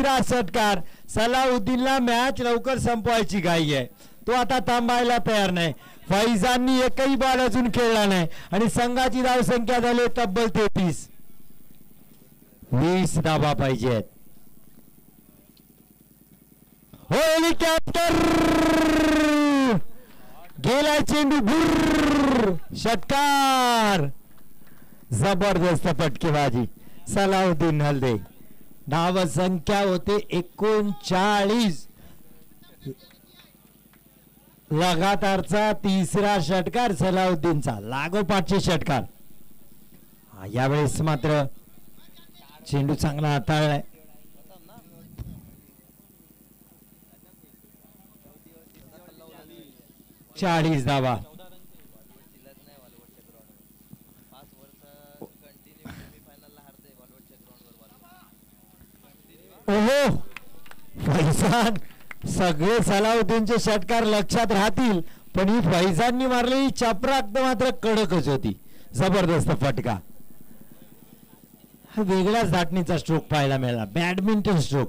तिसरा षटकार. सलाउद्दीनला मॅच लवकर संपवायची घाई आहे. तो आता थांबायला तयार नाही. फैजांनी एकही बॉल अजून खेळला नाही आणि संघाची धावसंख्या झाली तब्बल 33. 20 धावा पाहिजेत. हेलिकॉप्टर गेला चेंडू भुर्र. षटकार. जबरदस्त फटकेबाजी सलाउद्दीन हलदे. धाव संख्या होते 39. लगातारचा तिसरा षटकार सलाउद्दीनचा. लागोपाठचे षटकार. यावेळेस मात्र चेंडू चांगला हाताळलाय. 40 धावा. ओहो फैजान. सगळे सलाउद्दीनचे षटकार लक्षात राहतील पण ही फैजाननी मारलेली चपराक मात्र कडकच होती. जबरदस्त फटका. हा वेगळ्याच धाटणीचा स्ट्रोक पाहायला मिळाला. Badminton stroke.